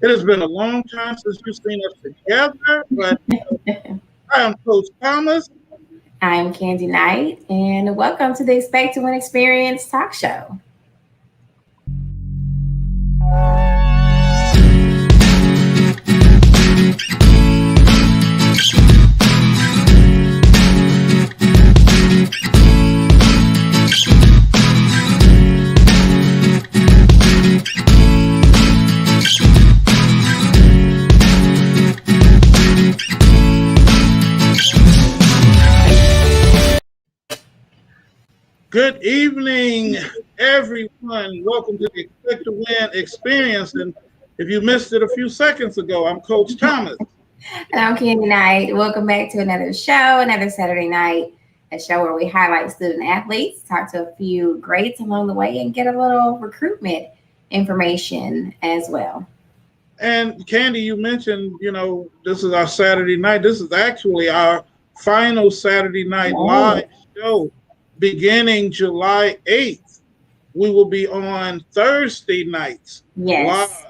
It has been a long time since you've seen us together, but I am Coach Thomas. I'm Kandi Knight, and welcome to the Expect to Win Experience talk show. Good evening, everyone. Welcome to the Expect to Win Experience. And if you missed it a few seconds ago, I'm Coach Thomas. And I'm Kandi Knight. Welcome back to another show, another Saturday night, a show where we highlight student athletes, talk to a few greats along the way, and get a little recruitment information as well. And Kandi, you mentioned, this is our Saturday night. This is actually our final Saturday night live show beginning July 8th. We will be on Thursday nights Yes.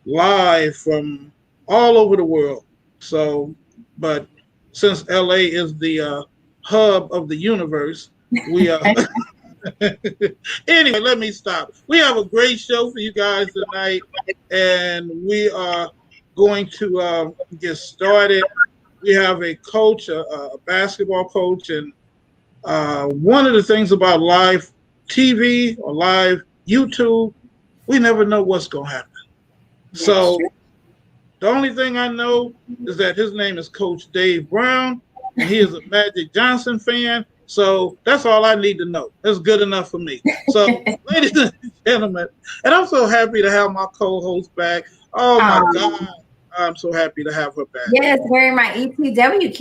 live from all over the world. So, but since LA is the hub of the universe, we anyway, let me stop. We have a great show for you guys tonight, and we are going to get started. We have a coach, a basketball coach, and one of the things about live TV or live YouTube, we never know what's going to happen. So the only thing I know is that his name is Coach Dave Brown, and he is a Magic Johnson fan. So that's all I need to know. That's good enough for me. So, ladies and gentlemen, and I'm so happy to have my co-host back. Oh my God, I'm so happy to have her back. Yes, wearing my ETW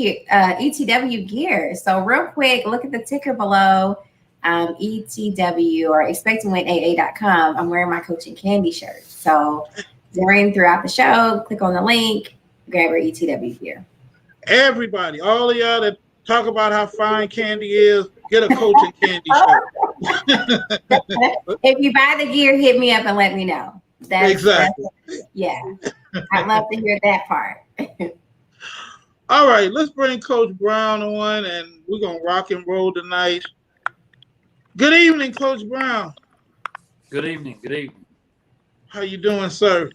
gear. So real quick, look at the ticker below. ETW or expectwinaa.com. I'm wearing my Coach and Kandi shirt. So throughout the show, click on the link, grab your ETW gear. Everybody, all of y'all that talk about how fine Kandi is, get a Coach and Kandi shirt. If you buy the gear, hit me up and let me know. Exactly. Yeah. I'd love to hear that part. All right, let's bring Coach Brown on, and we're going to rock and roll tonight. Good evening, Coach Brown. Good evening. Good evening. How you doing, sir?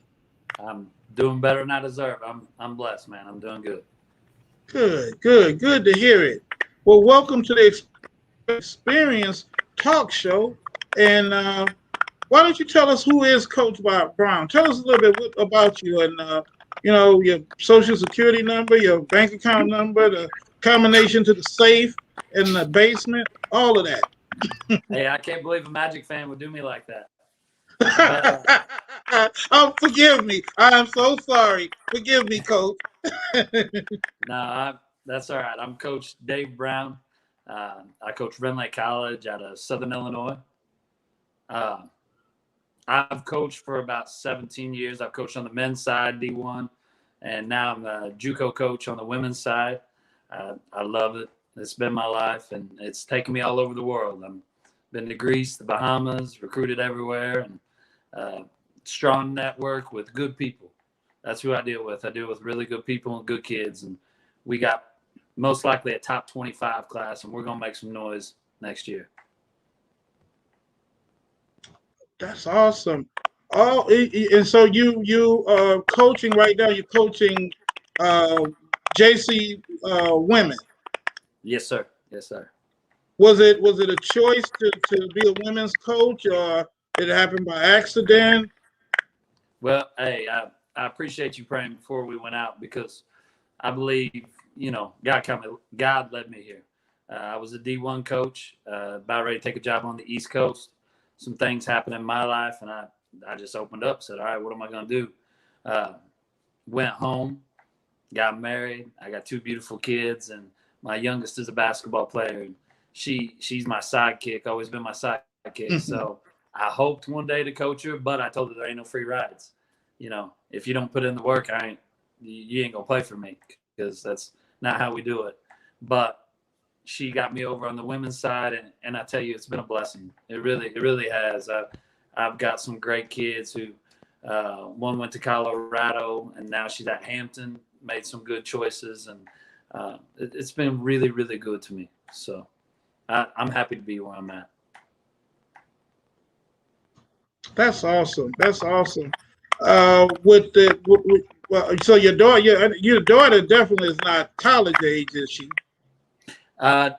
I'm doing better than I deserve. I'm blessed, man. I'm doing good. Good to hear it. Well, welcome to the Experience Talk Show. And why don't you tell us who is Coach Brown? Tell us a little bit about you and, your social security number, your bank account number, the combination to the safe in the basement, all of that. Hey, I can't believe a Magic fan would do me like that. Oh, forgive me. I am so sorry. Forgive me, Coach. No, that's all right. I'm Coach Dave Brown. I coach Ren Lake College out of Southern Illinois. I've coached for about 17 years. I've coached on the men's side, D1, and now I'm a JUCO coach on the women's side. I love it. It's been my life, and it's taken me all over the world. I've been to Greece, the Bahamas, recruited everywhere, and strong network with good people. That's who I deal with. I deal with really good people and good kids, and we got most likely a top 25 class, and we're going to make some noise next year. That's awesome. Oh, and so you are coaching right now. You're coaching JC women. Yes, sir. Yes, sir. Was it a choice to be a women's coach, or did it happen by accident? Well, hey, I appreciate you praying before we went out, because I believe, God led me here. I was a D1 coach, about ready to take a job on the East Coast. Some things happened in my life, and I just opened up, said, all right, what am I going to do? Went home, got married. I got two beautiful kids, and my youngest is a basketball player. And she's my sidekick, always been my sidekick. So I hoped one day to coach her, but I told her there ain't no free rides. If you don't put in the work, you ain't gonna play for me, because that's not how we do it. But she got me over on the women's side, and I tell you, it's been a blessing. It really has. I've got some great kids who One went to Colorado, and now she's at Hampton. Made some good choices, and it's been really, really good to me. So I'm happy to be where I'm at. That's awesome. That's awesome. Well, so your daughter definitely is not college age, is she?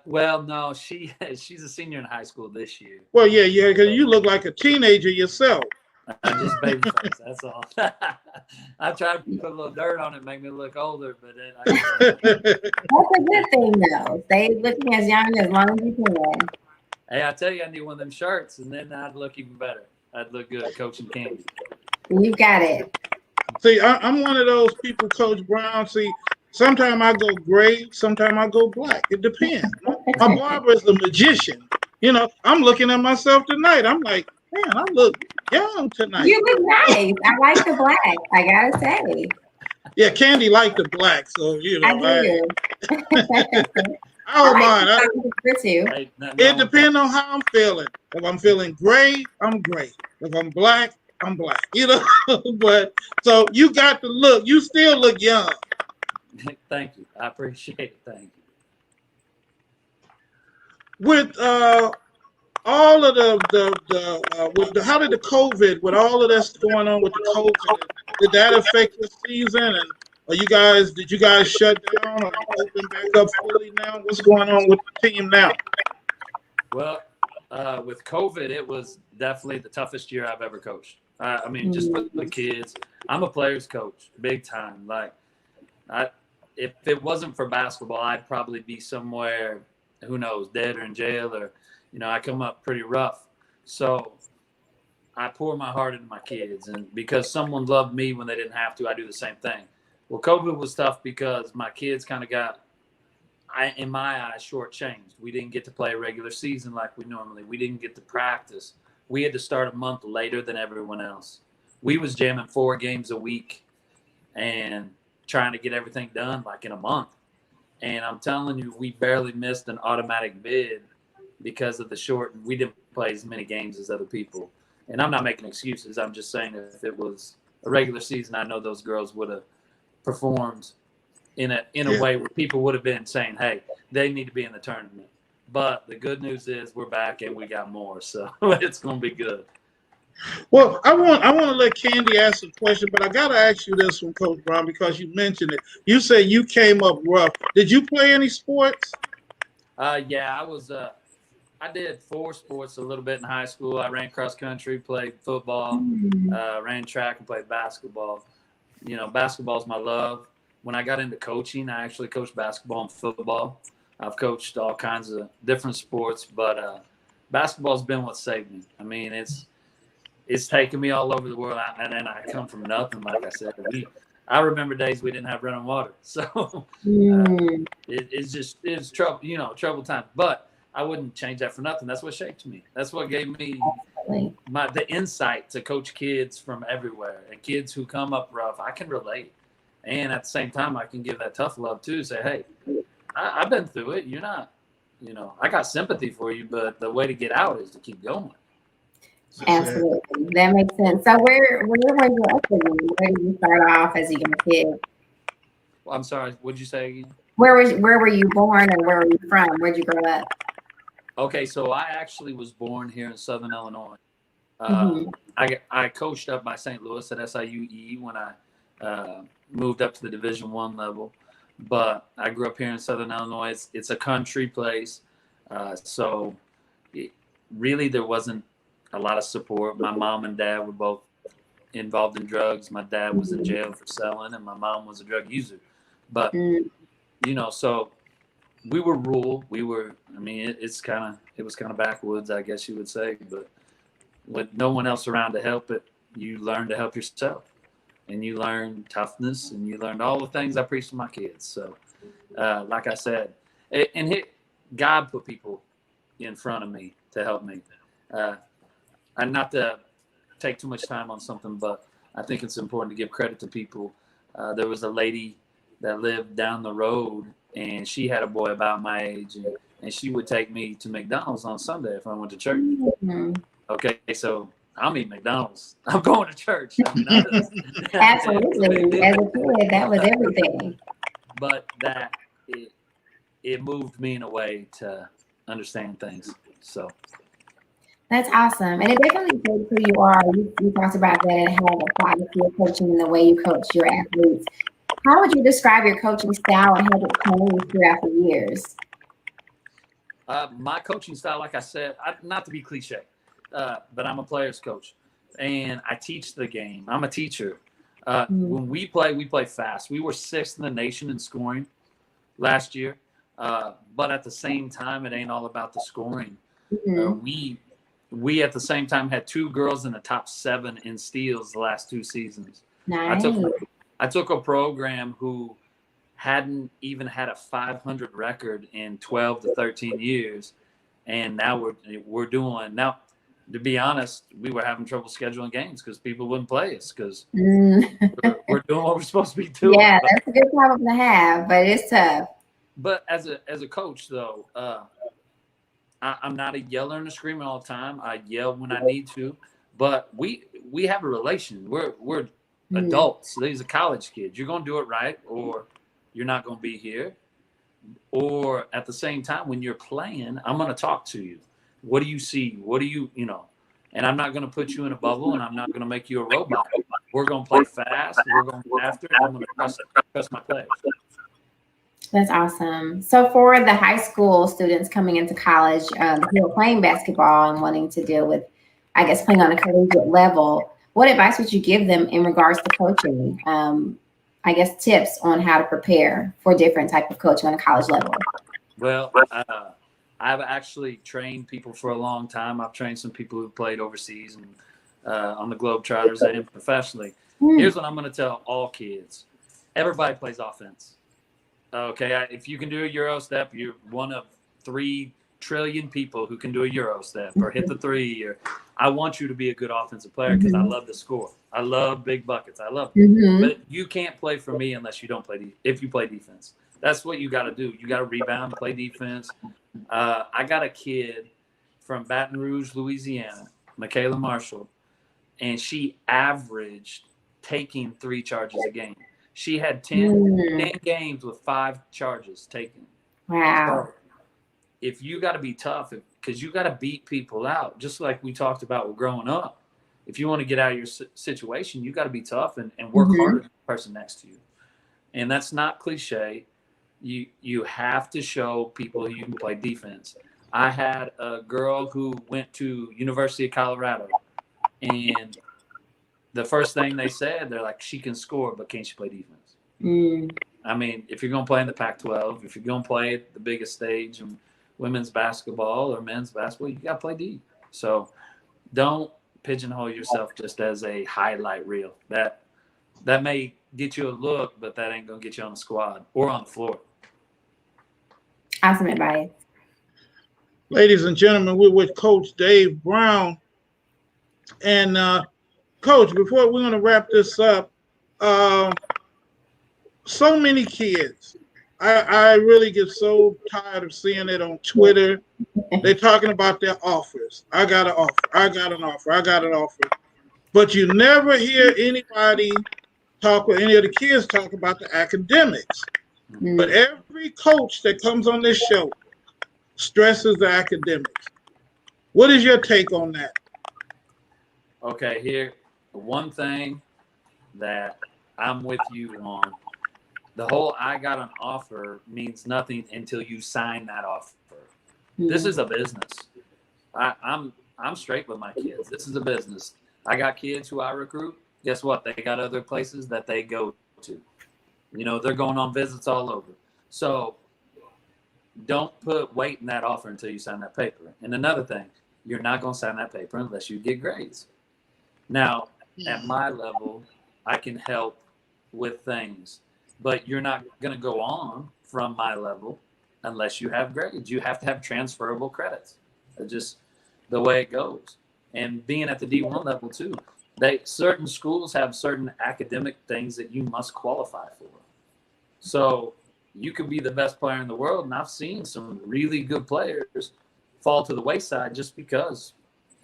Well, no, she's a senior in high school this year. Well, yeah, because you look like a teenager yourself. I just baby face. That's all. I tried to put a little dirt on it, make me look older, but That's a good thing, though. Stay looking as young as long as you can. hey, I tell you, I need one of them shirts, and then I'd look even better. I'd look good coaching Kandi. You got it. See, I'm one of those people, Coach Brown. See, sometimes I go gray, sometimes I go black. It depends. My barber is a magician. You know, I'm looking at myself tonight. I'm like, man, I look young tonight. You look nice. I like the black. I gotta say. Yeah, Kandi liked the black, so you know. I do. I don't mind. Hey, It depends on how I'm feeling. If I'm feeling gray, I'm gray. If I'm black, I'm black. You know, but so you got the look. You still look young. Thank you. I appreciate it. Thank you. With all of how did the COVID, with all of this going on with the COVID, did that affect your season? And did you guys shut down or open back up fully now? What's going on with the team now? Well, with COVID, it was definitely the toughest year I've ever coached. I mean, just with the kids. I'm a player's coach, big time. Like, if it wasn't for basketball, I'd probably be somewhere, who knows, dead or in jail, or I come up pretty rough. So I pour my heart into my kids, and because someone loved me when they didn't have to, I do the same thing. Well, COVID was tough because my kids kind of got, in my eyes, shortchanged. We didn't get to play a regular season like we normally. We didn't get to practice. We had to start a month later than everyone else. We was jamming 4 games a week and trying to get everything done like in a month. And I'm telling you, we barely missed an automatic bid because of the short. We didn't play as many games as other people. And I'm not making excuses. I'm just saying if it was a regular season, I know those girls would have performed in a way where people would have been saying, hey, they need to be in the tournament. But the good news is we're back and we got more. So it's going to be good. Well, I want to let Kandi ask a question, but I got to ask you this one, Coach Brown, because you mentioned it. You said you came up rough. Did you play any sports? Yeah, I did 4 sports a little bit in high school. I ran cross country, played football, ran track, and played basketball. Basketball is my love. When I got into coaching, I actually coached basketball and football. I've coached all kinds of different sports, but basketball's been what saved me. I mean, it's taken me all over the world, and I come from nothing. Like I said, I remember days we didn't have running water, so it's trouble, trouble time. But I wouldn't change that for nothing. That's what shaped me. That's what gave me the insight to coach kids from everywhere, and kids who come up rough. I can relate, and at the same time, I can give that tough love too. Say, hey, I've been through it. You're not, I got sympathy for you, but the way to get out is to keep going. Absolutely, that makes sense. So, where were you upbringing? Where did you start off as a young kid? Well, I'm sorry. What'd you say again? Where were you born, and where were you from? Where'd you grow up? Okay, so I actually was born here in Southern Illinois. I coached up by St. Louis at SIUE when I moved up to the Division I level. But I grew up here in Southern Illinois. It's a country place. So really there wasn't a lot of support. My mom and dad were both involved in drugs. My dad was in jail for selling, and my mom was a drug user. But, so we were rural. It was kind of backwoods, I guess you would say. But with no one else around to help it, you learn to help yourself. And you learn toughness, and you learned all the things I preach to my kids. So, like I said, God put people in front of me to help me. And not to take too much time on something, but I think it's important to give credit to people. There was a lady that lived down the road, and she had a boy about my age, and she would take me to McDonald's on Sunday if I went to church. Okay, so I'm eating McDonald's. I'm going to church. I mean, Absolutely. As a kid, that was everything. but it moved me in a way to understand things. So That's awesome. And it definitely shows who you are. You talked about that and how it applies to your coaching and the way you coach your athletes. How would you describe your coaching style and how it changed throughout the years? my coaching style, like I said, not to be cliche, but I'm a player's coach, and I teach the game. I'm a teacher. When we play fast. We were sixth in the nation in scoring last year, but at the same time, it ain't all about the scoring. We at the same time had two girls in the top 7 in steals the last 2 seasons. Nice. I took a program who hadn't even had a 500 record in 12 to 13 years, and now we're doing now. To be honest, we were having trouble scheduling games because people wouldn't play us because we're doing what we're supposed to be doing. Yeah, that's a good problem to have, but it's tough. But as a coach, though, I'm not a yeller and a screamer all the time. I yell when I need to, but we have a relation. We're adults. These are college kids. You're gonna do it right, or you're not gonna be here. Or at the same time, when you're playing, I'm gonna talk to you. What do you see? What do you know? And I'm not gonna put you in a bubble, and I'm not gonna make you a robot. We're gonna play fast. We're gonna get after it. I'm gonna trust my players. That's awesome. So for the high school students coming into college who are playing basketball and wanting to deal with, I guess, playing on a collegiate level, what advice would you give them in regards to coaching? I guess tips on how to prepare for different type of coaching on a college level. Well, I've actually trained people for a long time. I've trained some people who played overseas and on the Globetrotters and professionally. Here's what I'm going to tell all kids. Everybody plays offense. Okay, if you can do a Euro step, you're one of 3 trillion people who can do a Euro step or hit the 3. Or I want you to be a good offensive player because I love to score. I love big buckets. I love it. But you can't play for me unless you don't play if you play defense. That's what you got to do. You got to rebound, play defense. I got a kid from Baton Rouge, Louisiana, Michaela Marshall, and she averaged taking 3 charges a game. She had 10 games with 5 charges taken. Wow. So if you got to be tough, because you got to beat people out, just like we talked about with growing up. If you want to get out of your situation, you got to be tough and work harder than the person next to you. And that's not cliche. You have to show people you can play defense. I had a girl who went to University of Colorado, and the first thing they said, they're like, she can score, but can't she play defense? I mean, if you're going to play in the Pac-12, if you're going to play at the biggest stage in women's basketball or men's basketball, you got to play D. So don't pigeonhole yourself just as a highlight reel. That may get you a look, but that ain't going to get you on the squad or on the floor. Awesome advice. Ladies and gentlemen, we're with Coach Dave Brown. And Coach, before we're going to wrap this up, so many kids. I really get so tired of seeing it on Twitter. They're talking about their offers. I got an offer. I got an offer. I got an offer. But you never hear anybody talk or any of the kids talk about the academics. But every coach that comes on this show stresses the academics. What is your take on that? Okay, here, one thing that I'm with you on, the whole I got an offer means nothing until you sign that offer. This is a business. I'm straight with my kids. This is a business. I got kids who I recruit. Guess what? They got other places that they go to. They're going on visits all over. So don't put weight in that offer until you sign that paper. And another thing, you're not going to sign that paper unless you get grades. Now, at my level, I can help with things, but you're not going to go on from my level unless you have grades. You have to have transferable credits. It's just the way it goes. And being at the D1 level too, certain schools have certain academic things that you must qualify for. So you could be the best player in the world, and I've seen some really good players fall to the wayside just because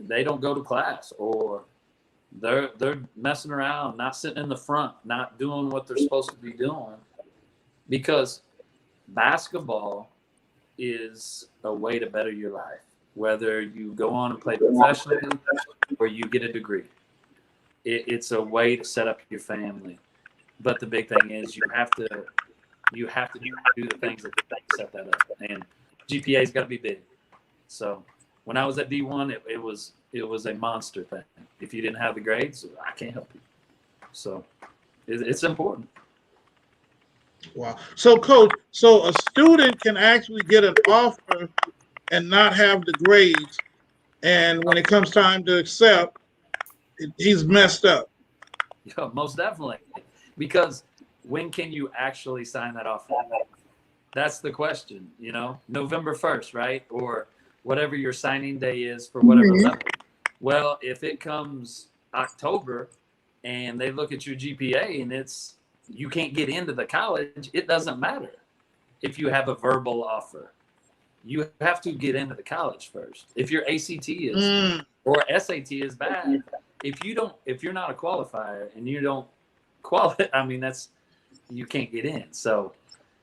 they don't go to class, or they're messing around, not sitting in the front, not doing what they're supposed to be doing, because basketball is a way to better your life, whether you go on and play professionally or you get a degree. It's a way to set up your family. But the big thing is you have to do the things that set that up. And GPA's got to be big. So when I was at D1, it was a monster thing. If you didn't have the grades, I can't help you. So it's important. Wow. So, Coach, so a student can actually get an offer and not have the grades, and when it comes time to accept, he's messed up. Yeah, most definitely. Because when can you actually sign that offer? That's the question, November 1st, right? Or whatever your signing day is for whatever level. Well, if it comes October and they look at your GPA and you can't get into the college, it doesn't matter if you have a verbal offer. You have to get into the college first. If your ACT is or SAT is bad, if you're not a qualifier and you don't qualify, you can't get in. So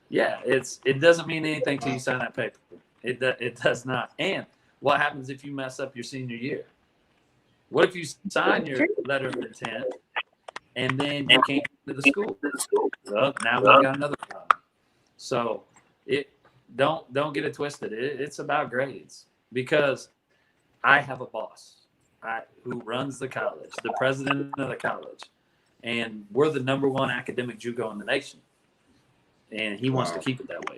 yeah, it doesn't mean anything till you sign that paper. It does not. And what happens if you mess up your senior year? What if you sign your letter of intent and then you can't get to the school? Well, now we've got another problem. So don't get it twisted. It's about grades, because I have a boss who runs the college, the president of the college, and we're the #1 academic JUCO in the nation, and he wants to keep it that way.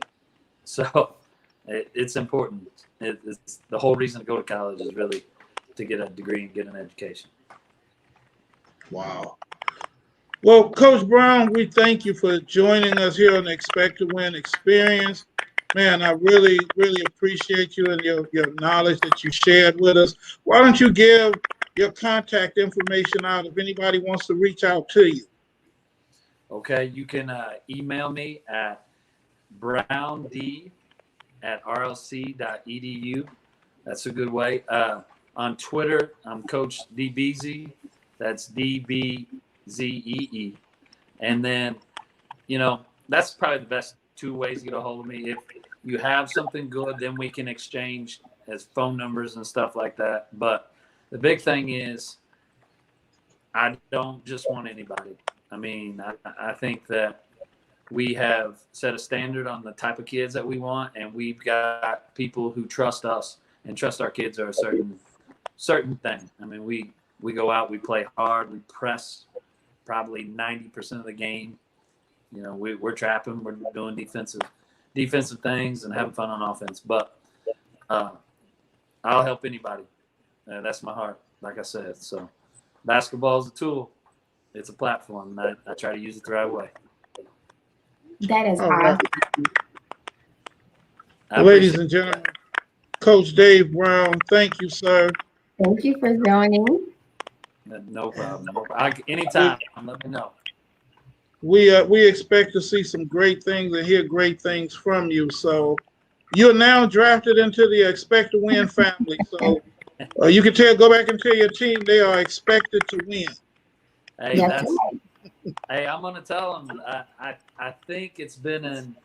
So it's important. It's the whole reason to go to college is really to get a degree and get an education. Wow. Well, Coach Brown, we thank you for joining us here on the Expect to Win experience. Man, I really, really appreciate you and your knowledge that you shared with us. Why don't you give your contact information out if anybody wants to reach out to you? Okay, you can email me at brownd@rlc.edu. That's a good way. On Twitter, I'm Coach DBZ. That's DBZEE. And then, that's probably the best 2 ways to get a hold of me. If you have something good, then we can exchange as phone numbers and stuff like that. But the big thing is, I don't just want anybody. I think that we have set a standard on the type of kids that we want, and we've got people who trust us and trust our kids are a certain thing. We go out, we play hard, we press probably 90% of the game. We're trapping, we're doing defensive things and having fun on offense. But I'll help anybody. That's my heart, like I said. So basketball is a tool. It's a platform, and I try to use it the right way. That is awesome. Ladies and gentlemen, Coach Dave Brown, thank you, sir. Thank you for joining. No problem. Anytime, let me know. We expect to see some great things and hear great things from you. So you're now drafted into the Expect to Win family. So you can go back and tell your team they are expected to win. Hey, I'm gonna tell them. I think it's been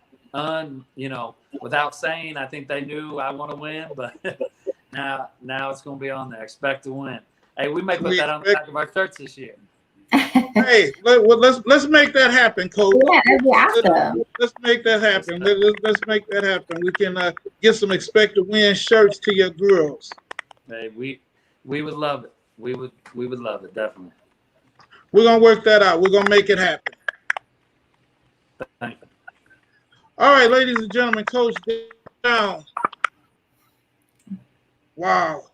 without saying, I think they knew I want to win, but now it's gonna be on there. Expect to win. Hey, we may put that on the back of our shirts this year. Hey, let's make that happen, Coach. Yeah, that'd be awesome. Let's make that happen. Let's make that happen. We can get some Expect to Win shirts to your girls. Hey, we would love it. We would love it, definitely. We're gonna work that out. We're gonna make it happen. Thank you. All right, ladies and gentlemen, Coach Brown. Wow.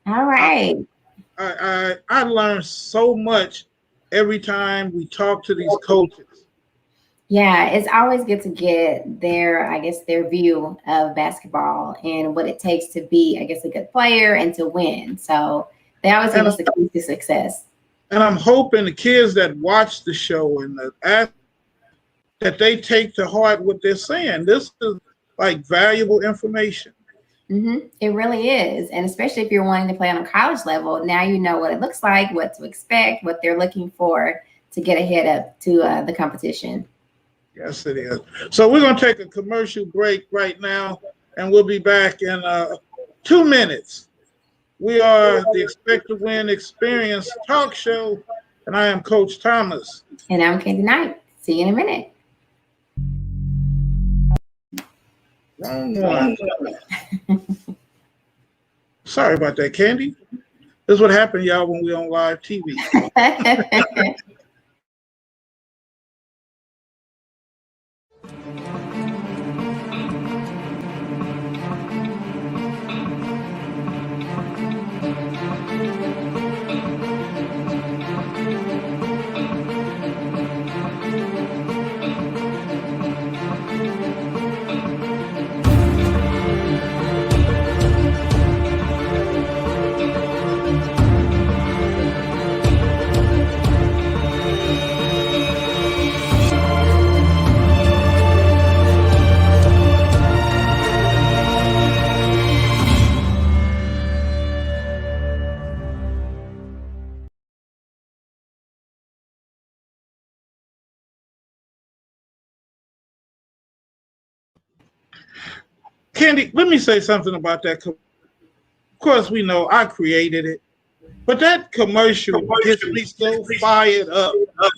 All right. I learned so much every time we talk to these coaches. Yeah, it's always good to get their view of basketball and what it takes to be, a good player and to win. So they always give us the key to success. And I'm hoping the kids that watch the show and that they take to heart what they're saying. This is like valuable information. It really is. And especially if you're wanting to play on a college level, now you know what it looks like, what to expect, what they're looking for to get ahead up to the competition. Yes, it is. So we're going to take a commercial break right now, and we'll be back in 2 minutes. We are the Expect to Win Experience Talk Show, and I am Coach Thomas. And I'm Kandi Knight. See you in a minute. Wrong one. Sorry about that, Kandi. This is what happened, y'all, when we're on live TV. Kandi, let me say something about that. Of course, we know I created it, but that commercial gets me so fired up.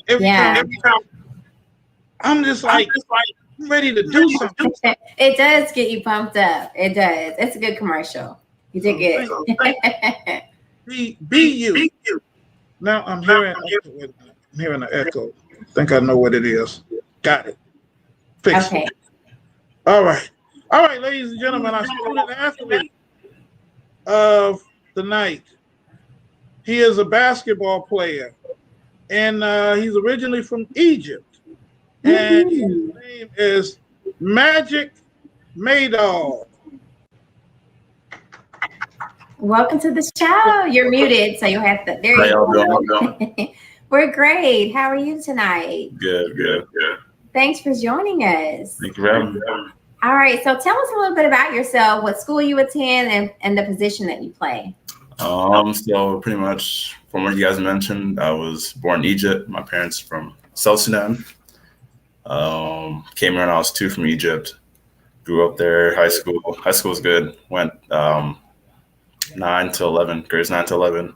Every time I'm just like I'm ready to do something. It does get you pumped up. It does. It's a good commercial. You did good. Be you. Now I'm hearing an echo. I think I know what it is. Got it. Fixed it. All right. All right, ladies and gentlemen, our student athlete of the night. He is a basketball player, and he's originally from Egypt. And his name is Magic Maydol. Welcome to the show. You're muted, so you'll have to. There you go. We're great. How are you tonight? Good. Thanks for joining us. Thank you for having me. All right, so tell us a little bit about yourself, what school you attend, and the position that you play. So pretty much from what you guys mentioned, I was born in Egypt. My parents from South Sudan. Came here when I was 2 from Egypt. Grew up there. High school was good. Went 9 to 11, grades 9 to 11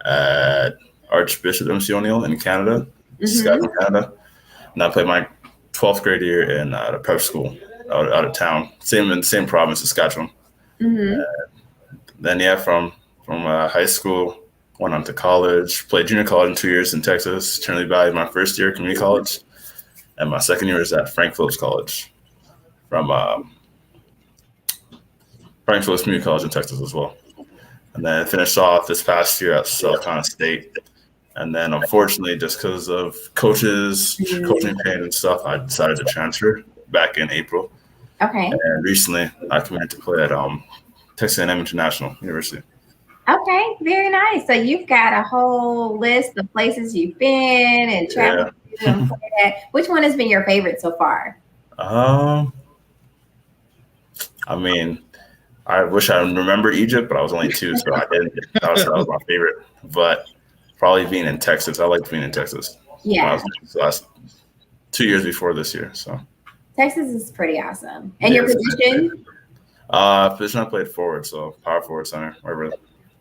at Archbishop MC O'Neill in Canada, Saskatchewan, Canada. And I played my 12th grade year in the prep school out of town, same province, Saskatchewan. Then from high school, went on to college, played junior college in 2 years in Texas, Trinity Valley my first year, community college, and my second year was at Frank Phillips College from Frank Phillips Community College in Texas as well. And then I finished off this past year at South Carolina State. And then unfortunately, just because of coaching pain and stuff, I decided to transfer back in April. Okay. And recently, I committed to play at Texas A&M International University. Okay, very nice. So you've got a whole list of places you've been and traveled to and played at. Which one has been your favorite so far? I mean, I wish I remember Egypt, but I was only 2, so I didn't. That was my favorite. But probably being in Texas. I liked being in Texas. Yeah. I was the last 2 years before this year. So Texas is pretty awesome. And your position? Position I played forward, so power forward, center, whatever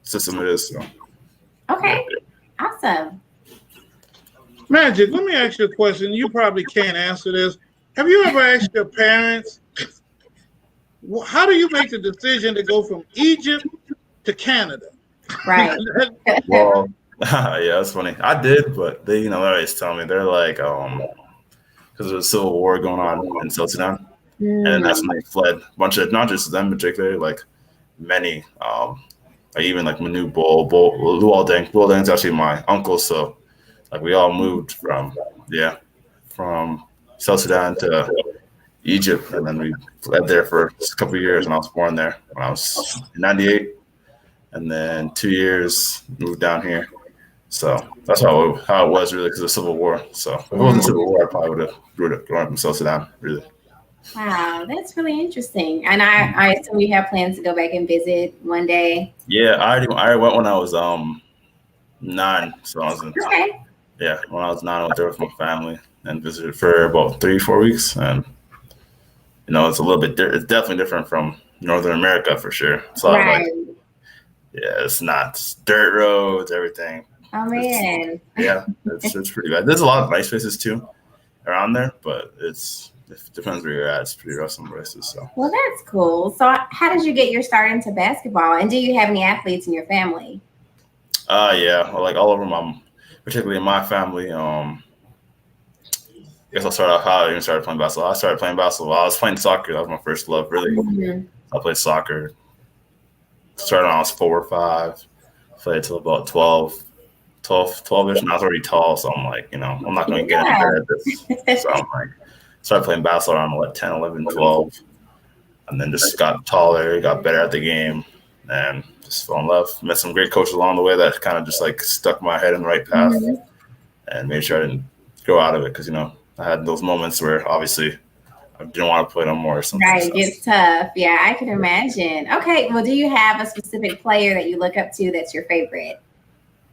system it is. So. Okay. Awesome. Magic, let me ask you a question. You probably can't answer this. Have you ever asked your parents, how do you make the decision to go from Egypt to Canada? Right. Well, yeah, that's funny. I did, but they always tell me, they're like, because there's a civil war going on in South Sudan, and that's when they fled. A bunch of, not just them in particular, like many, like even like Manu Luol Deng's actually my uncle, so like we all moved from South Sudan to Egypt, and then we fled there for a couple of years, and I was born there when I was in '98, and then 2 years moved down here. So that's how it was really, because of the Civil War. So if it wasn't Civil War, I probably would have grown up in South Sudan, really. Wow, that's really interesting. And I assume you have plans to go back and visit one day. Yeah, I already went when I was 9. So I was in, Okay. yeah, when I was 9, I went there with my family and visited for about 3-4 weeks. And it's a little bit. It's definitely different from Northern America for sure. It's a lot of like, Right. yeah, it's dirt roads, everything. Oh It's man. yeah, it's pretty bad. There's a lot of nice places too around there, but it depends where you're at. It's pretty rough some places. So Well, that's cool. So, how did you get your start into basketball? And do you have any athletes in your family? yeah, well, like all over my, particularly in my family. I guess I'll start off how I even started playing basketball. I started playing basketball. I was playing soccer. That was my first love, really. Mhm. I played soccer. Started when I was 4 or 5. Played till about 12-ish, and I was already tall, so I'm like, I'm not going to get any better at this. So I'm like, started playing basketball around 10, 11, 12, and then just got taller, got better at the game, and just fell in love. Met some great coaches along the way that kind of just like stuck my head in the right path Mhm. and made sure I didn't go out of it because, I had those moments where obviously I didn't want to play no more or something. Right, So. it gets tough. Yeah, I can imagine. Okay, well, do you have a specific player that you look up to that's your favorite?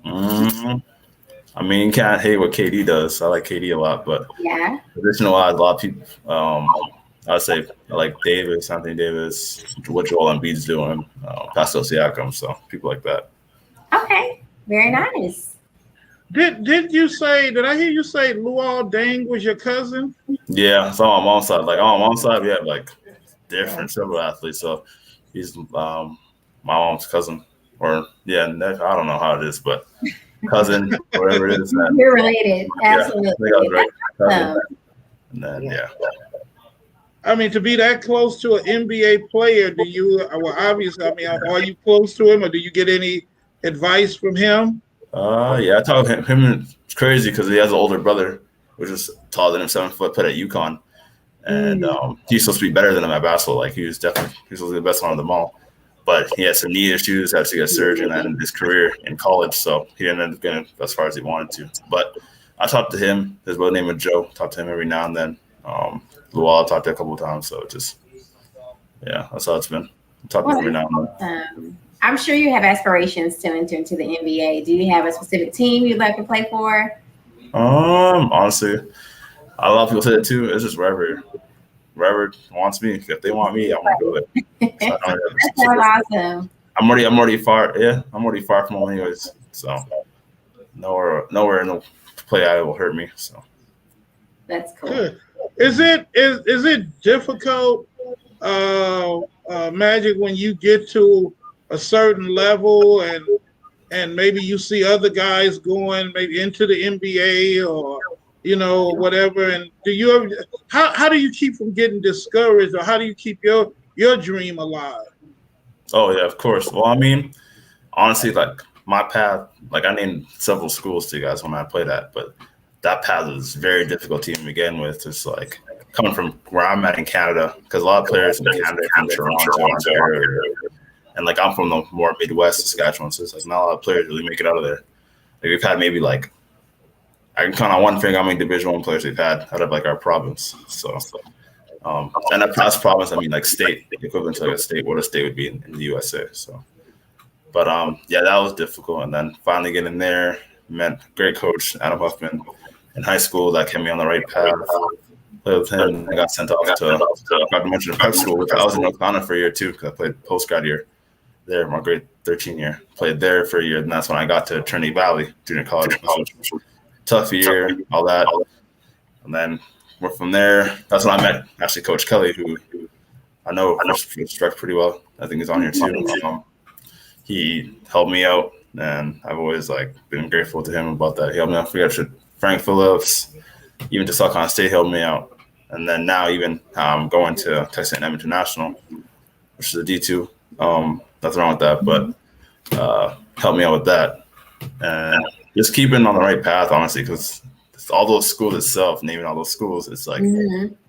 I mean, you can't hate what KD does. I like KD a lot, but Yeah. position-wise, a lot of people, I would say I like Davis, Anthony Davis, what Joel Embiid's doing, Pascal Siakam, so people like that. Okay, very nice. Did I hear you say Luol Deng was your cousin? Yeah, so on my mom's side, on my mom's side, we have like different several athletes. So he's my mom's cousin, or yeah, I don't know how it is, but cousin, whatever it is. And, You're related. yeah, I think I was Absolutely. right. Cousin, Awesome. and then yeah. I mean, to be that close to an NBA player, do you? Well, obviously, I mean, are you close to him, or do you get any advice from him? Yeah, I talk him. It's crazy because he has an older brother, which is taller than him, 7 foot, played at UConn, and Mm, he's supposed to be better than him at basketball. Like he was supposed to be the best one of them all, but he had some knee issues, had to get surgery, and ended his career in college, so he didn't end up getting as far as he wanted to. But I talked to him. His brother named Joe. Talked to him every now and then. Luol I talked to a couple of times, so just yeah, that's how it's been. Talk to well, him every now and then. that's awesome. I'm sure you have aspirations to enter into the NBA. Do you have a specific team you'd like to play for? Honestly, a lot of people say that too. It's just wherever wants me. If they want me, I'm gonna go there. So I don't really have a That sounds specific. awesome. I'm already far. Yeah, I'm already far from home anyways. So nowhere no play I will hurt me. So That's cool. Good. Is it difficult, Magic, when you get to a certain level and maybe you see other guys going maybe into the NBA or whatever, and do you ever how do you keep from getting discouraged, or how do you keep your dream alive? oh yeah, of course. Well, I mean, honestly, like my path, like I named several schools to you guys when I played at, but that path was very difficult to even begin with. Just like coming from where I'm at in Canada, because a lot of players in Canada are from Toronto, Ontario, and like I'm from the more Midwest, Saskatchewan, so it's like not a lot of players really make it out of there. Like we've had maybe like I can count on one finger how many Division 1 players we've had out of like our province. So, and that's province, I mean like state, equivalent to like a state, what a state would be in the USA. So, but yeah, that was difficult. And then finally getting there, met great coach Adam Huffman in high school that kept me on the right path. Played with him. I got sent off to got mentioned to prep school, which I was in Oklahoma for a year too because I played post grad year there, my grade 13 year. Played there for a year, and that's when I got to Trinity Valley Junior College. Tough year, all that. And then we're from there. That's when I met actually Coach Kelly, who I know respect pretty well. I think he's on here too. He helped me out, and I've always like been grateful to him about that. He helped me out. Frank Phillips, even to South Carolina State helped me out. And then now even going to Texas A&M International, which is a D2. Nothing wrong with that, but helped me out with that. And just keeping on the right path, honestly, because all those schools itself, naming all those schools, it's like,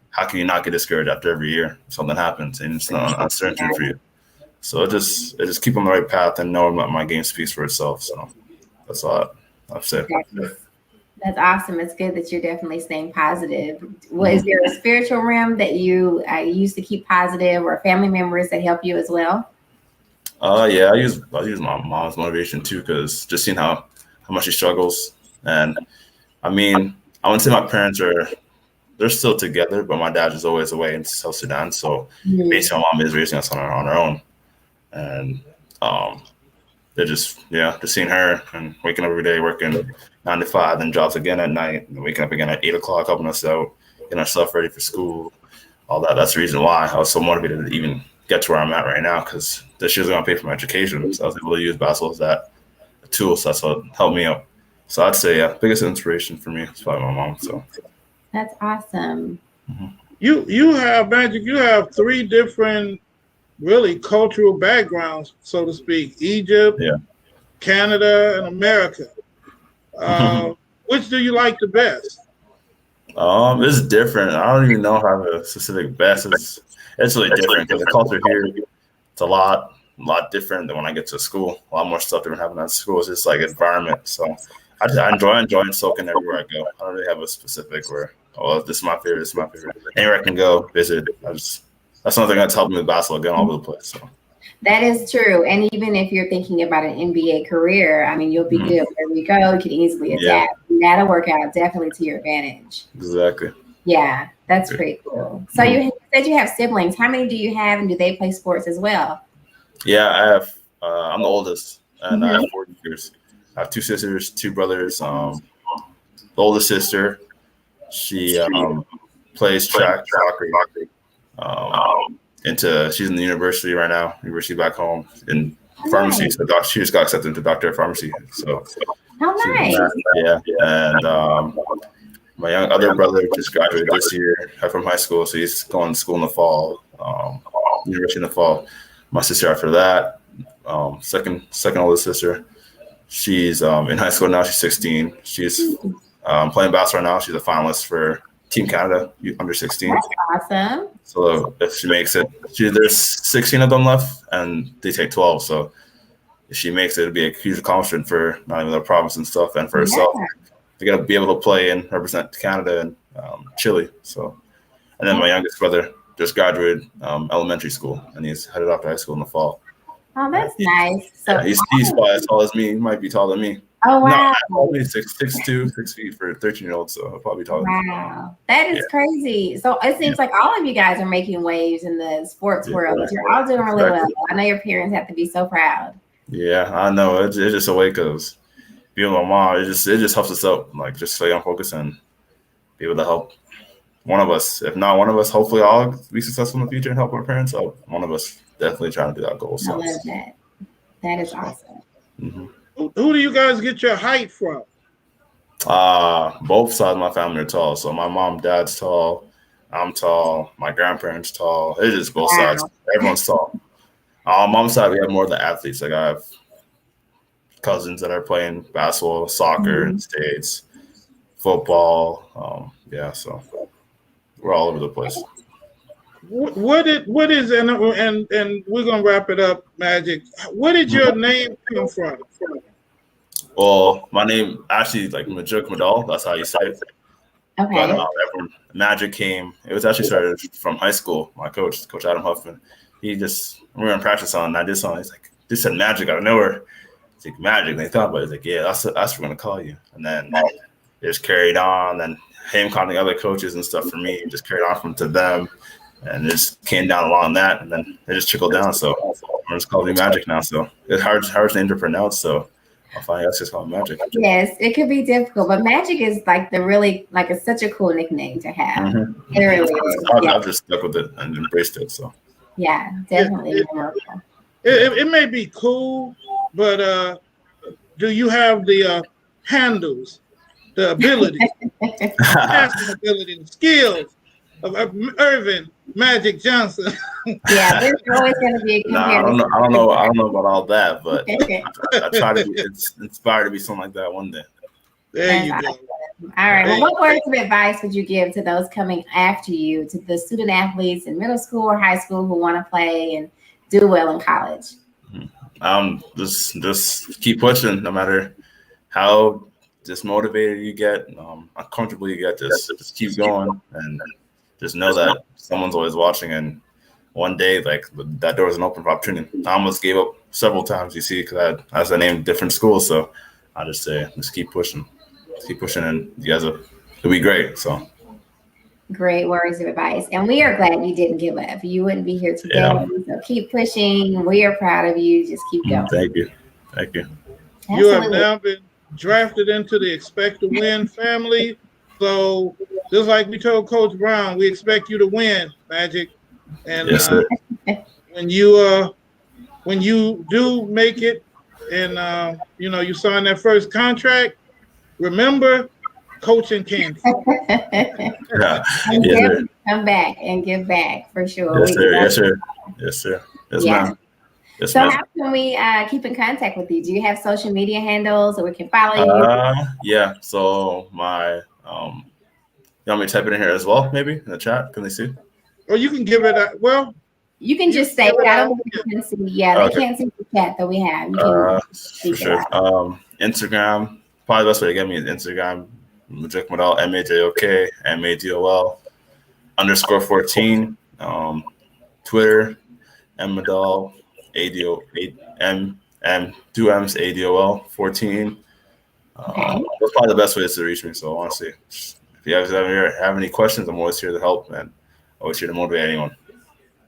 how can you not get discouraged after every year something happens and it's not uncertainty for you? So it just keep on the right path and knowing that my game speaks for itself. So that's all I've said. That's awesome. It's good that you're definitely staying positive. Is there a spiritual realm that you used to keep positive, or family members that help you as well? Yeah, I use my mom's motivation too, because just seeing how much she struggles, and I mean, I wouldn't say my parents are they're still together, but my dad is always away in South Sudan, so basically my mom is raising us on her own, and they're just seeing her and waking up every day, working 9 to 5, then jobs again at night, and waking up again at 8 o'clock, helping us out, getting ourselves ready for school, all that. That's the reason why I was so motivated to even get to where I'm at right now, because this year's gonna pay for my education. So I was able to use basketball as that tool. So that's what helped me out. So I'd say biggest inspiration for me is probably my mom. So that's awesome. You have Magic. You have 3 different really cultural backgrounds, so to speak: Egypt, Canada, and America. Which do you like the best? It's different. I don't even know how the specific best is. It's really different because the culture here, it's a lot different than when I get to school. A lot more stuff different happening at school. It's just like environment. So I enjoy soaking everywhere I go. I don't really have a specific where, this is my favorite, this is my favorite. Anywhere I can go visit. That's one thing that's helped me with basketball, getting all over the place. So. That is true. And even if you're thinking about an NBA career, I mean, you'll be good wherever you go. You can easily adapt. And that'll work out definitely to your advantage. Exactly. Yeah, that's pretty cool. So you said you have siblings. How many do you have, and do they play sports as well? Yeah, I have. I'm the oldest, and I have 4 years. I have 2 sisters, 2 brothers. The oldest sister, she plays track, soccer. She's in the university right now, university back home in pharmacy. So she just got accepted into doctor of pharmacy. So nice. And my young other brother just graduated this year from high school, so he's going to school in the fall, university in the fall. My sister after that, second oldest sister, she's in high school now. She's 16. She's playing basketball right now. She's a finalist for Team Canada under 16. That's awesome. So if she makes it, there's 16 of them left, and they take 12. So if she makes it, it'd be a huge accomplishment for not even the province and stuff, and for herself. To get to be able to play and represent Canada and Chile. So, and then my youngest brother just graduated elementary school, and he's headed off to high school in the fall. Oh, that's nice. So he's probably as tall as me. He might be taller than me. Oh wow! No, probably 6'2", 6 feet for a 13-year-old. So he'll probably taller. Wow, that is crazy. So it seems like all of you guys are making waves in the sports world. You're all doing really well. I know your parents have to be so proud. Yeah, I know. It's just a way because being with my mom, it just helps us out. Like just stay on focus and be able to help one of us. If not one of us, hopefully I'll be successful in the future and help our parents out. One of us definitely trying to do that goal. So. I love that. That is awesome. Mm-hmm. Who do you guys get your height from? Both sides of my family are tall. So my mom, dad's tall. I'm tall. My grandparents tall. It's just both sides. Everyone's tall. On mom's side, we have more of the athletes. Like I have cousins that are playing basketball, soccer in the States, football. So we're all over the place. What is and we're gonna wrap it up, Magic. Where did your name come from? Well, my name actually like Majuk Madal. That's how you say it. Okay. But Magic came. It was actually started from high school. My coach, Coach Adam Huffman, we were in practice on. And I did something. He's like, "This said Magic out of nowhere." It's like Magic. And they thought about it. He's like, "Yeah, that's what we're gonna call you." And then it just carried on. Then him calling other coaches and stuff for me, just carried on from to them. And it just came down along that, and then it just trickled down. So we're just calling me Magic now. So it's hard name to pronounce. So I'll find out just call Magic. Yes, it could be difficult, but Magic is like it's such a cool nickname to have. Mm-hmm. It really is. I've just stuck with it and embraced it. So yeah, definitely. It may be cool, but do you have the handles, the ability, the skills of Irvin Magic Johnson? Yeah, there's always going to be a comparison. I don't know about all that, but I try to be inspired to be something like that one day. There you go. All right. Well, what words of advice would you give to those coming after you, to the student athletes in middle school or high school who want to play and do well in college? Just keep pushing, no matter how just motivated you get, how comfortable you get, just keep going, and just know that someone's always watching, and one day, like, that door is an open for opportunity. I almost gave up several times, you see, because I named different schools, so I just say, just keep pushing, and you guys will be great. So Great words of advice. And we are glad you didn't give up. You wouldn't be here today. Yeah. So keep pushing. We are proud of you. Just keep going. Thank you. You have now been drafted into the Expect to Win family. So just like we told Coach Brown, we expect you to win, Magic. And Yes, sir. when you do make it and you sign that first contract, remember Coach and Kandi. Yeah. And Yes, sir. come back and give back for sure. Yes, sir. Yes, sir. Yes, sir. Yes, Yeah. ma'am. Yes, So ma'am. how can we keep in contact with you? Do you have social media handles so we can follow you? Yeah. So my you want me to type it in here as well, maybe in the chat? Can they see? Or you can give it well. You can just say it. I don't think you can see. Yeah, Okay. they can't see the chat that we have. You can For sure. Instagram, probably the best way to get me is Instagram. Majok Madal, MAJOK, MADOL _14. Twitter, Madal, ADO, 2 M's, ADOL 14. Okay. That's probably the best ways to reach me. So honestly, if you guys have any questions, I'm always here to help, and always here to motivate anyone.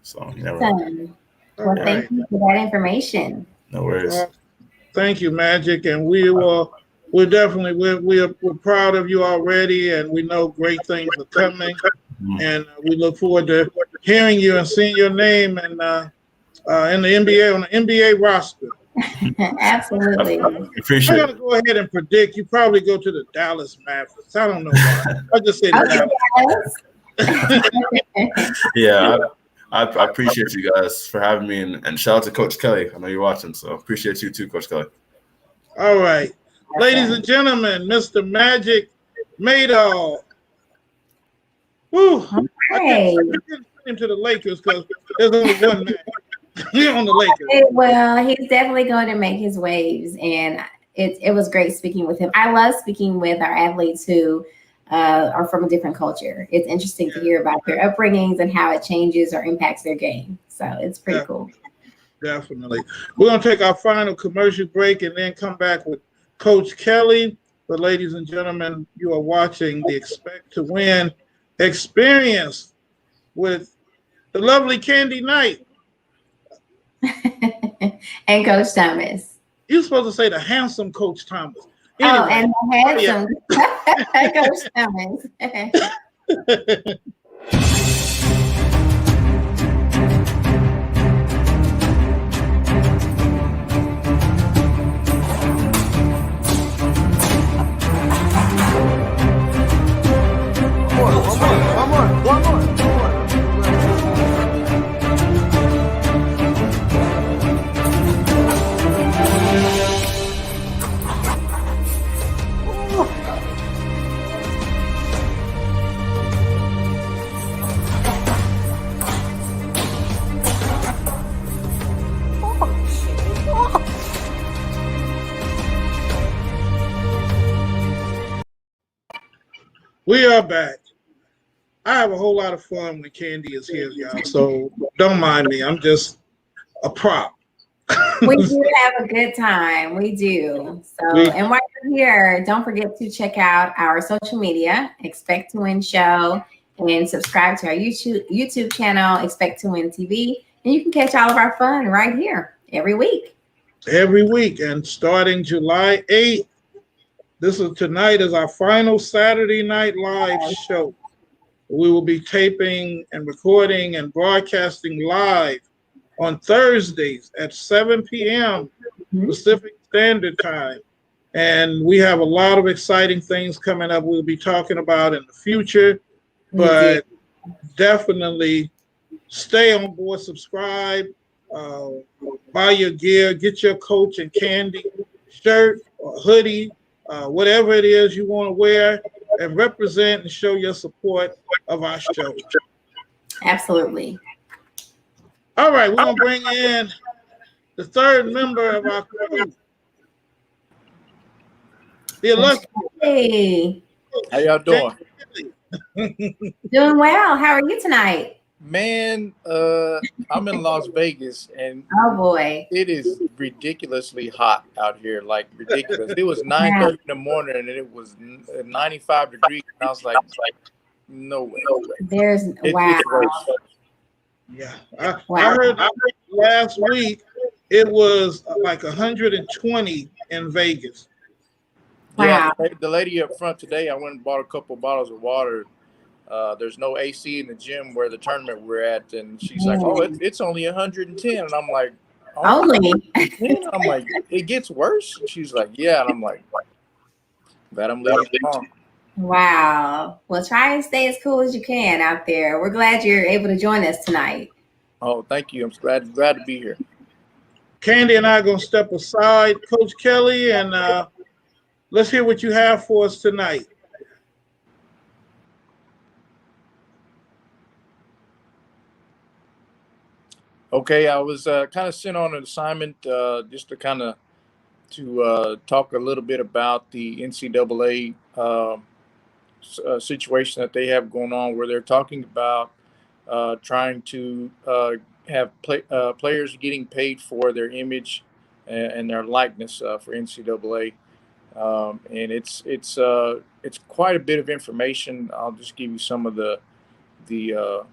So you never know. Well, thank you for that information. No worries. Thank you, Magic, and we're proud of you already, and we know great things are coming, and we look forward to hearing you and seeing your name and in the NBA on the NBA roster. Absolutely. I'm gonna go ahead and predict you probably go to the Dallas Mavericks. I don't know why. I just say the Dallas. Yeah. I appreciate you guys for having me, and shout out to Coach Kelly. I know you're watching, so appreciate you too, Coach Kelly. All right. Ladies and gentlemen, Mr. Magic Madal. Woo. Okay. I can't send him to the Lakers because there's only one man. We're on the Lakers. Well, he's definitely going to make his waves, and it was great speaking with him. I love speaking with our athletes who are from a different culture. It's interesting to hear about their upbringings and how it changes or impacts their game. So it's pretty cool. Definitely. We're going to take our final commercial break and then come back with Coach Kelly. But ladies and gentlemen, you are watching the Expect to Win experience with the lovely Kandi Knight. And Coach Thomas. You're supposed to say the handsome Coach Thomas. Anyway. Oh, and the handsome Coach Thomas. One more. We are back. I have a whole lot of fun when Kandi is here, y'all. So don't mind me. I'm just a prop. We do have a good time. We do. So, and while you're here, don't forget to check out our social media, Expect to Win Show, and subscribe to our YouTube channel, Expect to Win TV. And you can catch all of our fun right here every week. Every week. And starting July 8th, tonight is our final Saturday night live show. We will be taping and recording and broadcasting live on Thursdays at 7 p.m. Pacific Standard Time. And we have a lot of exciting things coming up we'll be talking about in the future. But definitely stay on board, subscribe, buy your gear, get your Coach and Kandi shirt or hoodie, whatever it is you want to wear, and represent and show your support of our show. Absolutely. All right, we're going to bring in the third member of our crew, the illustrious Hey, How y'all doing? doing well. How are you tonight? Man, I'm in Las Vegas and Oh boy. it is ridiculously hot out here, like ridiculous. It was Wow. 9:30 in the morning and it was 95 degrees. And I was like, no way. Wow. It's worse. Yeah, I Wow. heard last week it was like 120 in Vegas. Yeah, Wow. the lady up front today, I went and bought a couple bottles of water. There's no AC in the gym where the tournament we're at, and she's like, "Oh, it's only 110," and I'm like, "Only Only. 110?" I'm like, "It gets worse." And she's like, "Yeah," and I'm like, "Glad I'm leaving tomorrow." Wow. Well, try and stay as cool as you can out there. We're glad you're able to join us tonight. Oh, thank you. I'm glad to be here. Kandi and I are going to step aside, Coach Kelly, and let's hear what you have for us tonight. Okay, I was kind of sent on an assignment just to kind of talk a little bit about the NCAA situation that they have going on, where they're talking about trying to have players getting paid for their image and their likeness for NCAA, and it's quite a bit of information. I'll just give you some of the uh,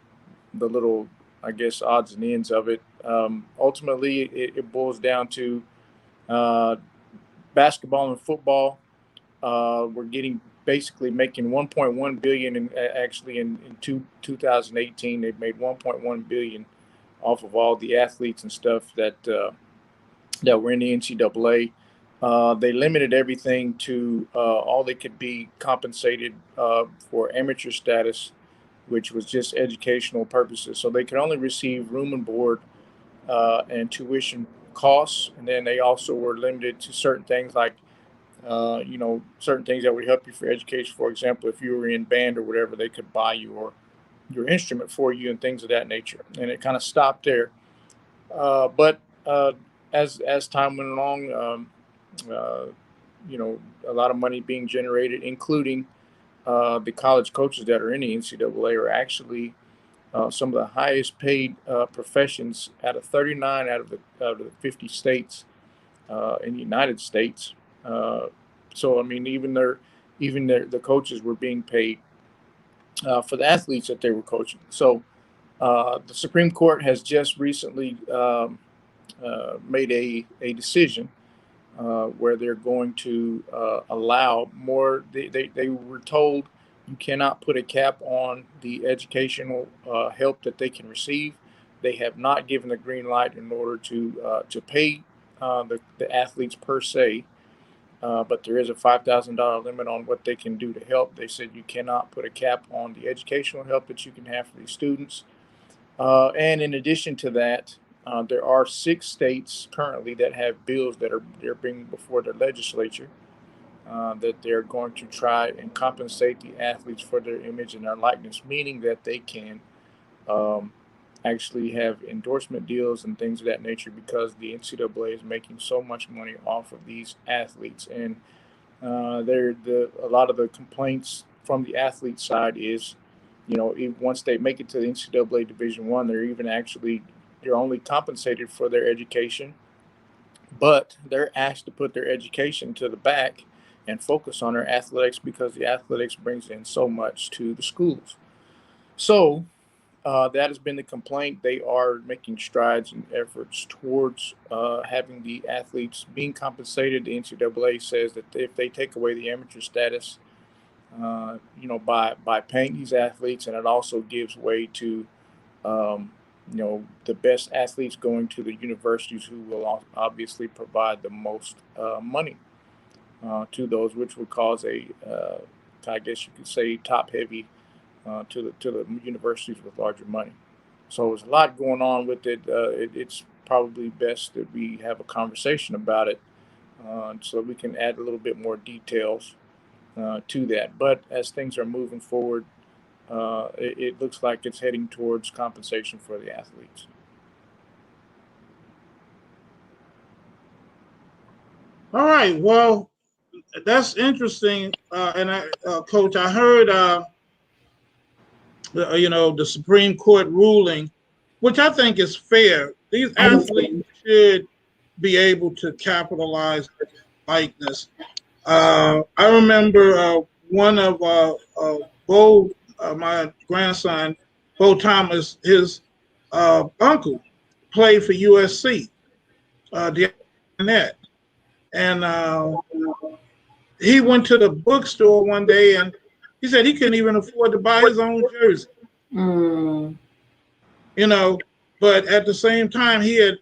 the little, I guess, odds and ends of it. Ultimately, it boils down to uh, basketball and football. We're getting basically making 1.1 billion in actually in 2018 they've made 1.1 billion off of all the athletes and stuff that were in the NCAA. They limited everything to all they could be compensated for amateur status, which was just educational purposes. So they could only receive room and board and tuition costs, and then they also were limited to certain things like certain things that would help you for education. For example, if you were in band or whatever, they could buy your instrument for you and things of that nature. And it kind of stopped there. But as time went along, uh, a lot of money being generated, including the college coaches that are in the NCAA are actually some of the highest paid professions out of 39 out of the 50 states in the United States. So I mean, the coaches were being paid for the athletes that they were coaching. So the Supreme Court has just recently made a decision where they're going to allow more. They were told you cannot put a cap on the educational help that they can receive. They have not given the green light in order to pay the athletes per se. But there is a $5,000 limit on what they can do to help. They said you cannot put a cap on the educational help that you can have for these students. And in addition to that, there are 6 states currently that have bills that they're bringing before their legislature that they're going to try and compensate the athletes for their image and their likeness, meaning that they can um, actually have endorsement deals and things of that nature because the NCAA is making so much money off of these athletes. And a lot of the complaints from the athlete side is, once they make it to the NCAA Division One, they're only compensated for their education, but they're asked to put their education to the back and focus on their athletics because the athletics brings in so much to the schools. So that has been the complaint. They are making strides and efforts towards having the athletes being compensated. The NCAA says that if they take away the amateur status, by paying these athletes, and it also gives way to, the best athletes going to the universities who will obviously provide the most money to those, which would cause I guess you could say, top heavy to the universities with larger money. So there's a lot going on with it. It's probably best that we have a conversation about it so we can add a little bit more details to that. But as things are moving forward, it looks like it's heading towards compensation for the athletes. All right. Well, that's interesting. And Coach, I heard the Supreme Court ruling, which I think is fair. These athletes should be able to capitalize likeness. I remember one of Bo, my grandson, Bo Thomas, his uncle played for USC, Net, and he went to the bookstore one day and he said he couldn't even afford to buy his own jersey. Mm. You know, but at the same time he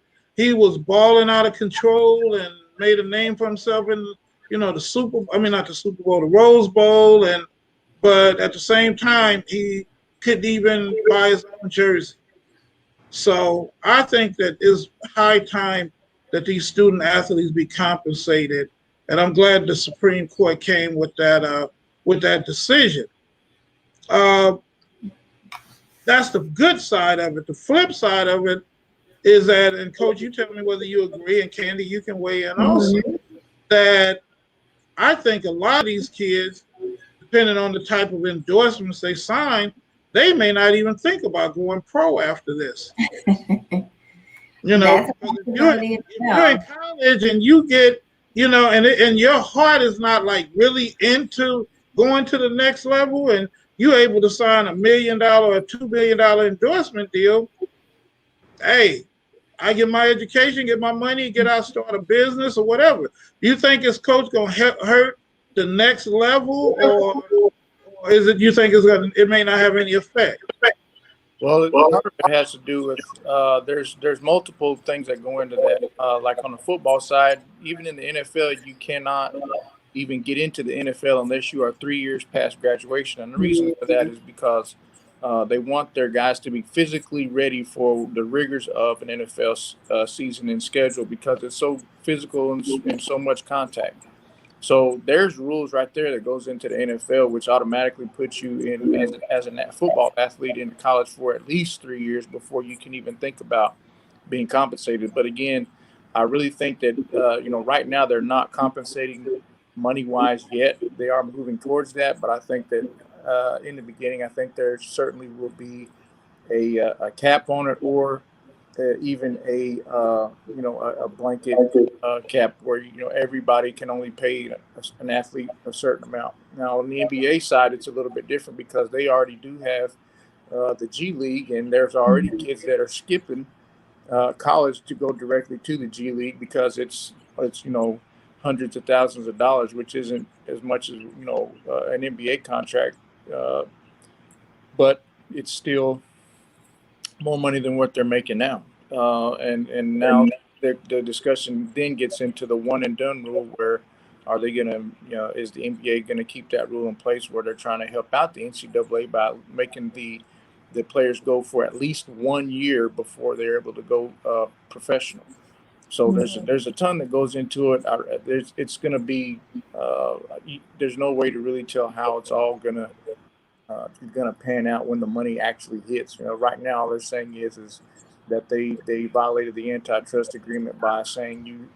was balling out of control and made a name for himself in not the Super Bowl, the Rose Bowl, but at the same time he couldn't even buy his own jersey. So I think that it's high time that these student athletes be compensated, and I'm glad the Supreme Court came with that decision. Uh, that's the good side of it. The flip side of it is that, and Coach, you tell me whether you agree, and Kandi, you can weigh in also, that I think a lot of these kids, depending on the type of endorsements they sign, they may not even think about going pro after this. That's If you're in college and you get, and your heart is not like really into going to the next level, and you're able to sign $1 million or $2 million endorsement deal, hey, I get my education, get my money, get out, start a business or whatever. Do you think this coach gonna hurt the next level, or is it you think it may not have any effect? Well, part of it has to do with there's multiple things that go into that. Like on the football side, even in the NFL, you cannot even get into the NFL unless you are 3 years past graduation. And the reason for that is because they want their guys to be physically ready for the rigors of an NFL season and schedule because it's so physical and so much contact. So there's rules right there that goes into the NFL, which automatically puts you in as a football athlete in college for at least 3 years before you can even think about being compensated. But again, I really think that right now they're not compensating money wise yet. They are moving towards that, but I think that in the beginning, I think there certainly will be a cap on it, or even a blanket cap where everybody can only pay an athlete a certain amount. Now on the NBA side, it's a little bit different because they already do have the G League, and there's already kids that are skipping college to go directly to the G League because it's hundreds of thousands of dollars, which isn't as much as an NBA contract, but it's still more money than what they're making now. And now the discussion then gets into the one and done rule, where are they going to, is the NBA going to keep that rule in place where they're trying to help out the NCAA by making the players go for at least 1 year before they're able to go professional. So there's a ton that goes into it. It's going to be there's no way to really tell how it's all going to pan out when the money actually hits. Right now all they're saying is that they violated the antitrust agreement by saying you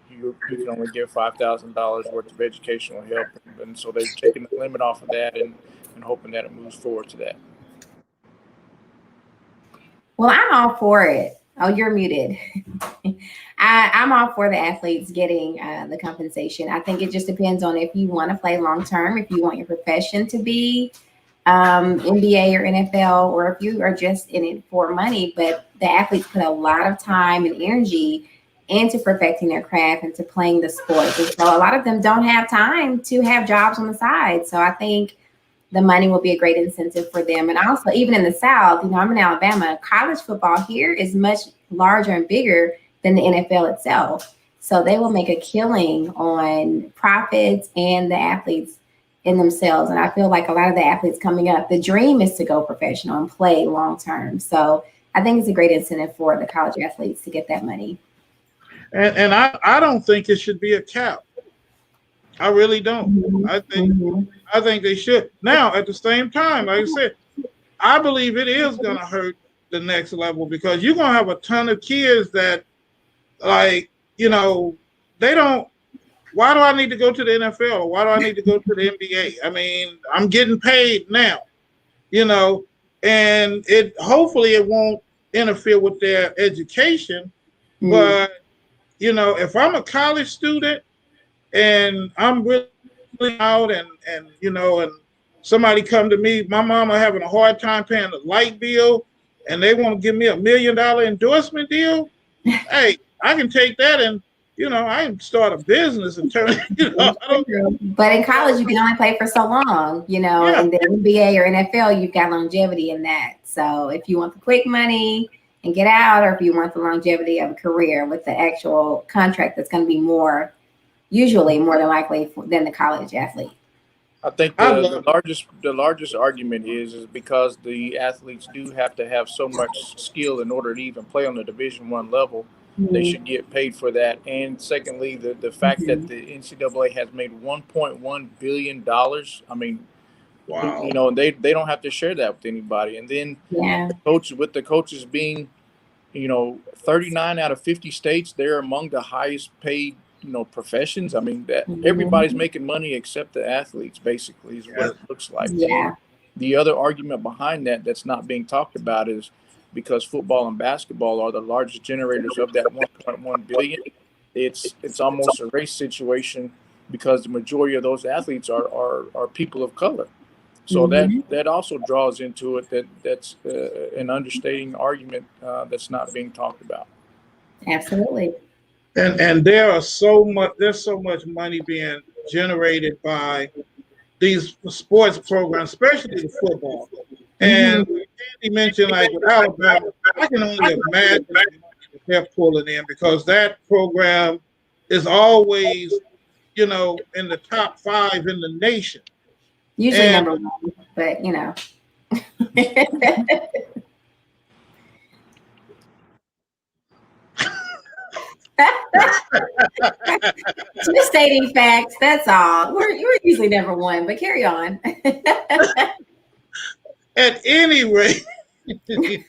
can only give $5,000 worth of educational help, and so they're taking the limit off of that and hoping that it moves forward to that. Well, I'm all for it. Oh, you're muted. I'm all for the athletes getting the compensation. I think it just depends on if you want to play long term, if you want your profession to be NBA or NFL, or if you are just in it for money. But the athletes put a lot of time and energy into perfecting their craft and to playing the sport. And so a lot of them don't have time to have jobs on the side. So I think the money will be a great incentive for them. And also, even in the South, I'm in Alabama, college football here is much larger and bigger than the NFL itself. So they will make a killing on profits and the athletes in themselves. And I feel like a lot of the athletes coming up, the dream is to go professional and play long term. So I think it's a great incentive for the college athletes to get that money. And I don't think it should be a cap. I really don't. I think they should. Now, at the same time, like I said, I believe it is going to hurt the next level, because you're going to have a ton of kids that, they don't why do I need to go to the NFL or why do I need to go to the NBA? I mean, I'm getting paid now, and hopefully it won't interfere with their education. But if I'm a college student and I'm really out and somebody come to me, my mama having a hard time paying the light bill, and they want to give me $1 million endorsement deal. Hey, I can take that and I can start a business and turn. But in college, you can only play for so long, Yeah. In the NBA or NFL, you've got longevity in that. So if you want the quick money and get out, or if you want the longevity of a career with the actual contract that's going to be usually more than likely than the college athlete. I think the largest argument is because the athletes do have to have so much skill in order to even play on the Division I level. They should get paid for that. And secondly, the fact that the NCAA has made $1.1 billion. I mean, wow. They don't have to share that with anybody. And then the coaches being, 39 out of 50 states, they're among the highest paid professions. I mean, that everybody's making money except the athletes, basically, is what it looks like. Yeah. And the other argument behind that's not being talked about is because football and basketball are the largest generators of that 1.1 billion. It's almost a race situation because the majority of those athletes are people of color. So that also draws into it that's an understating argument that's not being talked about. Absolutely. And there's so much money being generated by these sports programs, especially the football. And Kandi mentioned, like with Alabama, I can only imagine the money that they're pulling in because that program is always, in the top 5 in the nation. Usually number 1, but Just stating facts. That's all. We're usually number 1, but carry on. At any rate, yeah,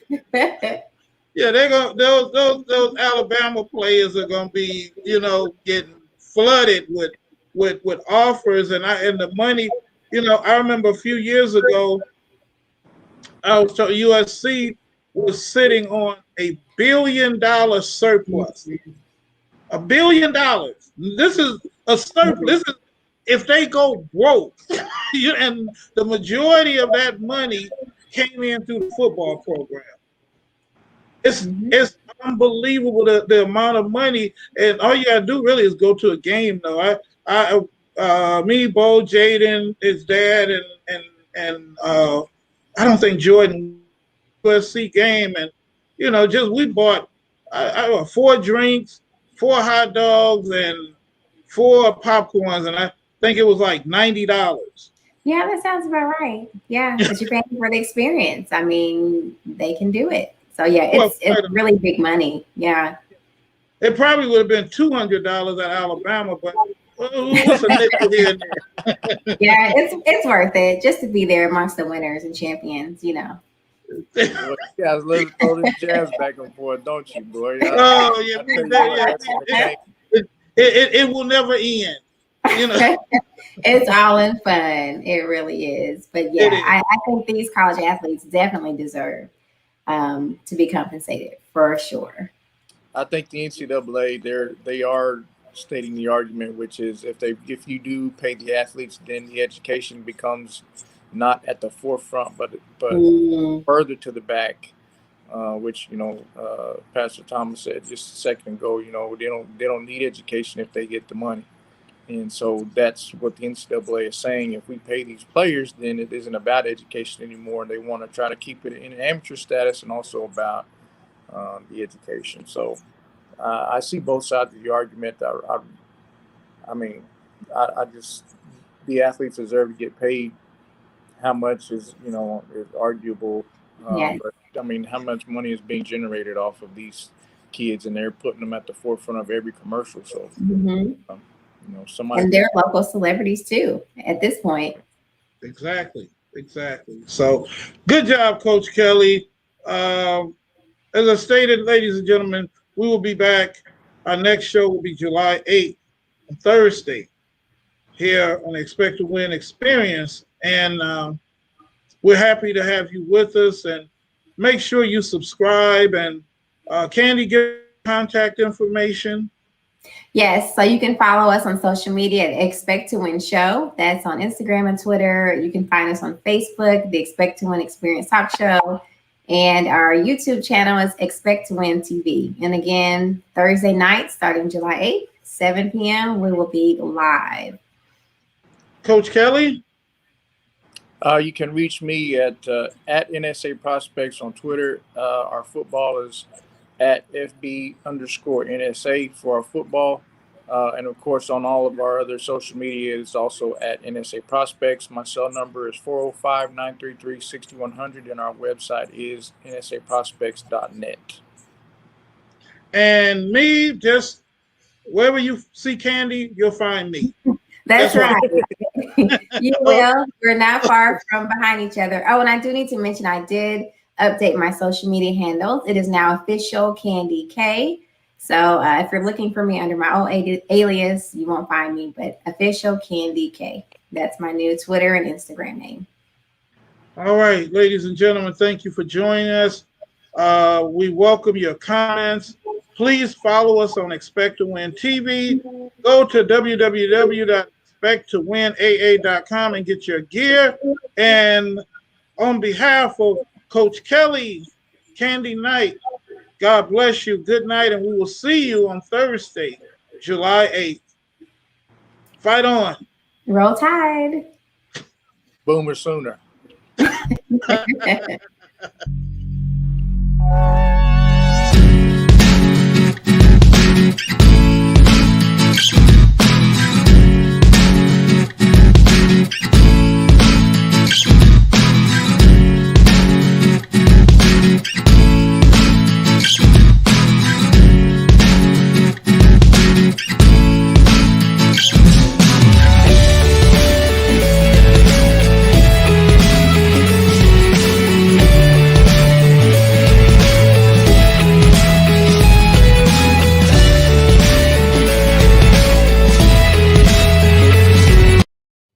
they're gonna those Alabama players are gonna be getting flooded with offers and the money. I remember a few years ago, USC was sitting on $1 billion surplus. $1 billion. This is a surplus. This is if they go broke, and the majority of that money came in through the football program. It's unbelievable the amount of money, and all you gotta do really is go to a game. Though me, Bo, Jaden, his dad, and I don't think Jordan USC game, and just we bought 4 drinks, 4 hot dogs, and 4 popcorns, and I think it was like $90. Yeah, that sounds about right. Yeah, because you're paying for the experience. I mean, they can do it. So yeah, it's really big money. Yeah. It probably would have been $200 at Alabama, but what's a nickel here and there? Yeah, it's worth it just to be there amongst the winners and champions. Well, you guys let us throw this jazz back and forth, don't you, boy? Oh yeah, it will never end. It's all in fun. It really is. But yeah, I think these college athletes definitely deserve to be compensated for sure. I think the NCAA they are stating the argument, which is if you do pay the athletes, then the education becomes not at the forefront, but further to the back, which Pastor Thomas said just a second ago. They don't need education if they get the money. And so that's what the NCAA is saying. If we pay these players, then it isn't about education anymore. They want to try to keep it in an amateur status and also about the education. So I see both sides of the argument. I mean, the athletes deserve to get paid. How much is arguable. But I mean, how much money is being generated off of these kids, and they're putting them at the forefront of every commercial. So. And they're local celebrities too at this point. Exactly. So good job, Coach Kelly. As I stated, ladies and gentlemen, we will be back. Our next show will be July 8th. on Thursday here on the Expect to Win Experience. And we're happy to have you with us. And make sure you subscribe. And Kandi, give contact information. Yes, so you can follow us on social media at Expect to Win Show. That's on Instagram and Twitter. You can find us on Facebook, the Expect to Win Experience Talk Show. And our YouTube channel is Expect to Win TV. And again, Thursday night, starting July 8th, 7 p.m., we will be live. Coach Kelly? You can reach me at NSA Prospects on Twitter. Our football is at FB_NSA for our football. And of course, on all of our other social media, it's also at NSA Prospects. My cell number is 405-933-6100, and our website is nsaprospects.net. And me, just wherever you see Kandi, you'll find me. That's right. You will. We're not far from behind each other. Oh, and I do need to mention I did update my social media handles. It is now official Kandi K. So if you're looking for me under my old alias, you won't find me, but official Kandi K. That's my new Twitter and Instagram name. All right, ladies and gentlemen, thank you for joining us. We welcome your comments. Please follow us on Expect to Win TV. Go to www.expecttowinaa.com and get your gear. And on behalf of Coach Kelly, Kandi Knight, God bless you. Good night, and we will see you on Thursday, July 8th. Fight on. Roll Tide. Boomer sooner.